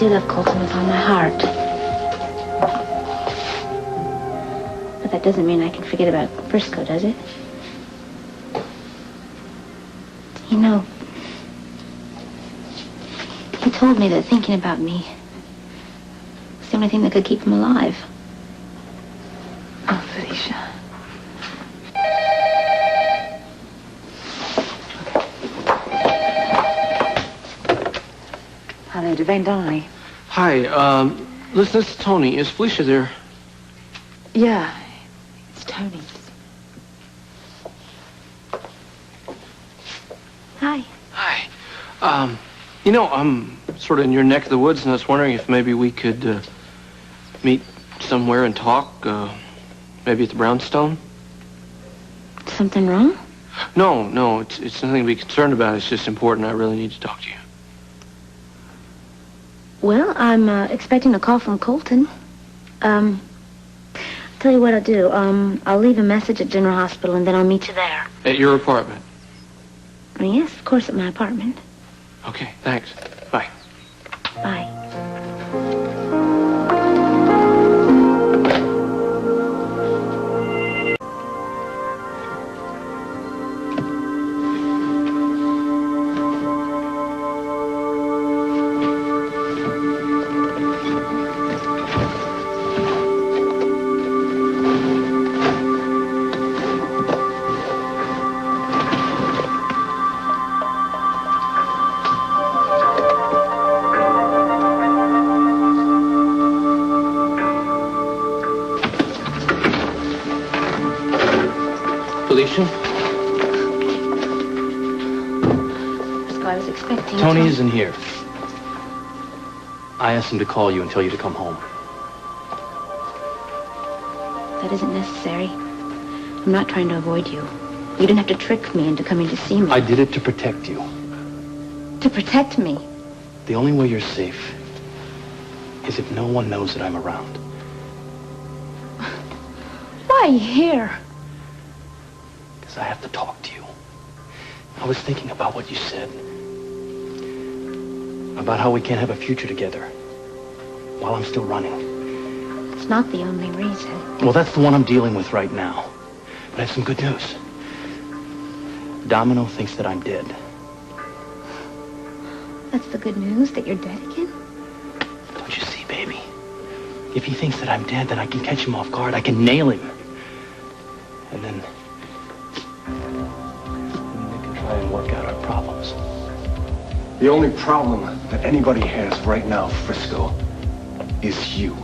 do love Colton with all my heart. But that doesn't mean I can forget about Frisco, does it? You know, he told me that thinking about me was the only thing that could keep him alive. Oh, Felicia. Hallo, de Van Donnie. Hi, listen, this is Tony. Is Felicia there? Yeah, it's Tony. Hi. Hi. You know, I'm sort of in your neck of the woods, and I was wondering if maybe we could meet somewhere and talk, maybe at the Brownstone? Something wrong? No, it's nothing to be concerned about. It's just important. I really need to talk to you. Well, I'm expecting a call from Colton. Tell you what I'll do. I'll leave a message at General Hospital, and then I'll meet you there. At your apartment? Yes, of course, at my apartment. Okay, thanks. Bye. Bye. Felicia? So I was expecting Tony isn't here. I asked him to call you and tell you to come home. That isn't necessary. I'm not trying to avoid you. You didn't have to trick me into coming to see me. I did it to protect you. To protect me? The only way you're safe is if no one knows that I'm around. Why are you here? Because I have to talk to you. I was thinking about what you said. About how we can't have a future together while I'm still running. It's not the only reason. Well, that's the one I'm dealing with right now. But I have some good news. Domino thinks that I'm dead. That's the good news, that you're dead again? Don't you see, baby? If he thinks that I'm dead, then I can catch him off guard. I can nail him. And then we can try and work out our problems. The only problem that anybody has right now, Frisco, is you.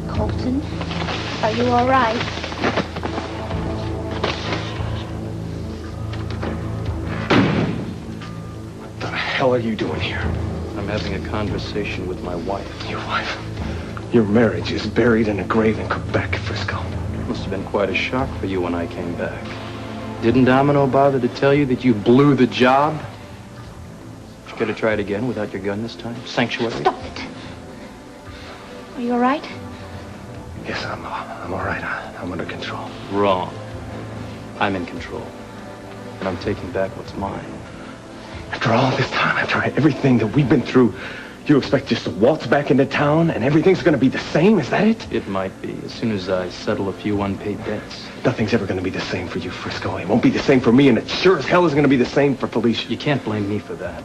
Colton, are you all right? What the hell are you doing here? I'm having a conversation with my wife. Your wife? Your marriage is buried in a grave in Quebec, Frisco. Must have been quite a shock for you when I came back. Didn't Domino bother to tell you that you blew the job? You could have tried again without your gun this time. Sanctuary. Stop it. Are you all right? Yes, I'm all right. I'm under control. Wrong. I'm in control. And I'm taking back what's mine. After all this time, after everything that we've been through, you expect just to waltz back into town and everything's going to be the same? Is that it? It might be, as soon as I settle a few unpaid debts. Nothing's ever going to be the same for you, Frisco. It won't be the same for me, and it sure as hell isn't going to be the same for Felicia. You can't blame me for that.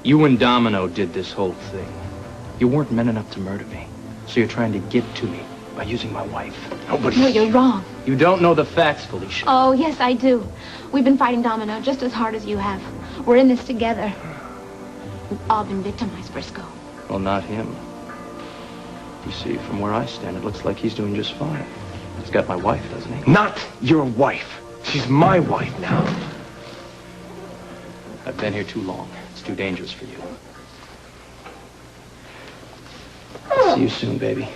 You and Domino did this whole thing. You weren't men enough to murder me, so you're trying to get to me by using my wife. Nobody... No, you're wrong. You don't know the facts, Felicia. Oh, yes, I do. We've been fighting Domino just as hard as you have. We're in this together. We've all been victimized, Frisco. Well, not him. You see, from where I stand, it looks like he's doing just fine. He's got my wife, doesn't he? Not your wife. She's my wife now. I've been here too long. It's too dangerous for you. I'll see you soon, baby.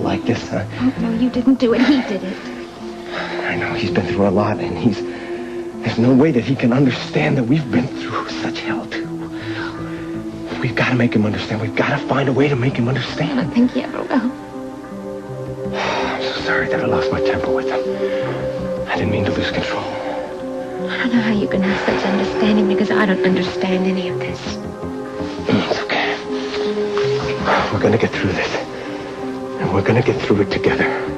like this, huh? Oh, no, you didn't do it. He did it. I know he's been through a lot, and there's no way that he can understand that we've been through such hell, too. We've got to make him understand. We've got to find a way to make him understand. I don't think he ever will. I'm so sorry that I lost my temper with him. I didn't mean to lose control. I don't know how you can have such understanding because I don't understand any of this. It's okay. We're going to get through this. And we're going to get through it together.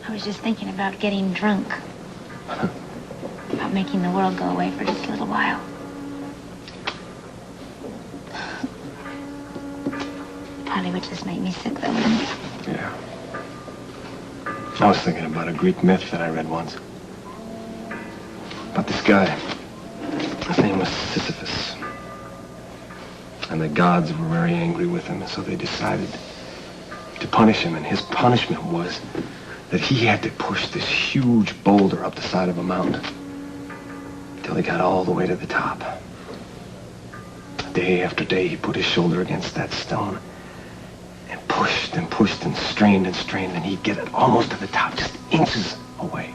I was just thinking about getting drunk. About making the world go away for just a little while. Probably would just make me sick, though, wouldn't it? Yeah. I was thinking about a Greek myth that I read once. About this guy. His name was Sisyphus. And the gods were very angry with him, and so they decided to punish him. And his punishment was that he had to push this huge boulder up the side of a mountain till he got all the way to the top. Day after day, he put his shoulder against that stone and pushed and pushed and strained, and he'd get it almost to the top, just inches away.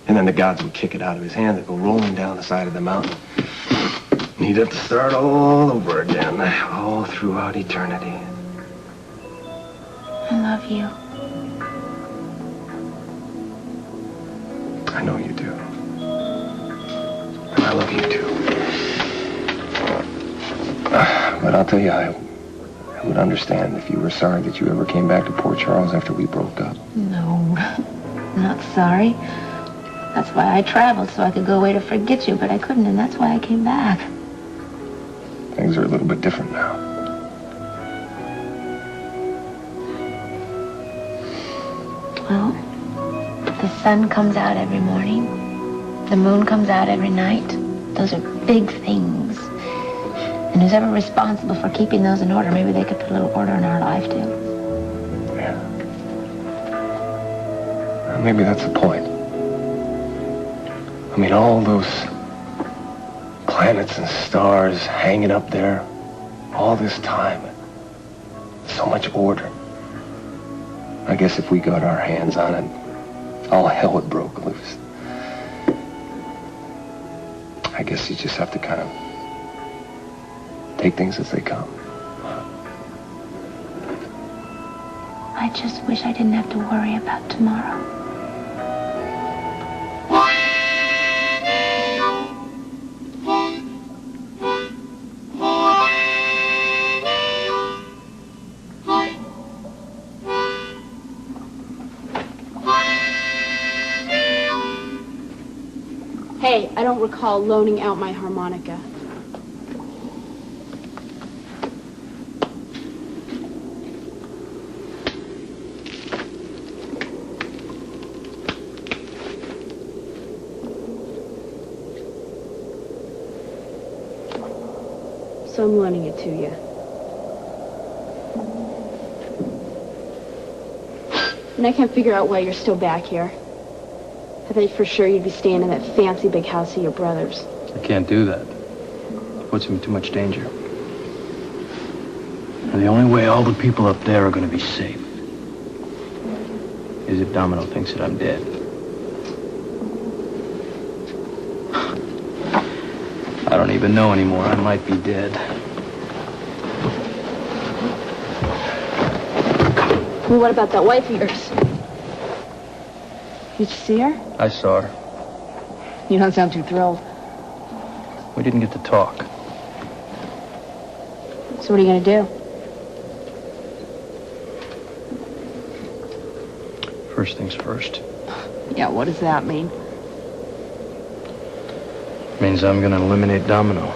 And then the gods would kick it out of his hand and go rolling down the side of the mountain. And he'd have to start all over again, all throughout eternity. I love you. I know you do. And I love you too. But I'll tell you, I would understand if you were sorry that you ever came back to Port Charles after we broke up. No, not sorry. That's why I traveled, so I could go away to forget you, but I couldn't, and that's why I came back. Things are a little bit different now. Well, the sun comes out every morning. The moon comes out every night. Those are big things. And who's ever responsible for keeping those in order, maybe they could put a little order in our life, too. Yeah. Well, maybe that's the point. I mean, all those planets and stars hanging up there, all this time, so much order. I guess if we got our hands on it, all hell would broke loose. I guess you just have to kind of take things as they come. I just wish I didn't have to worry about tomorrow. Hey, I don't recall loaning out my harmonica. So I'm loaning it to you. And I can't figure out why you're still back here. I thought for sure you'd be staying in that fancy big house of your brother's. I can't do that. It puts him in too much danger. And the only way all the people up there are going to be safe is if Domino thinks that I'm dead. I don't even know anymore. I might be dead. Well, what about that wife of yours? Did you see her? I saw her. You don't sound too thrilled. We didn't get to talk. So what are you going to do? First things first. Yeah, what does that mean? Means I'm going to eliminate Domino.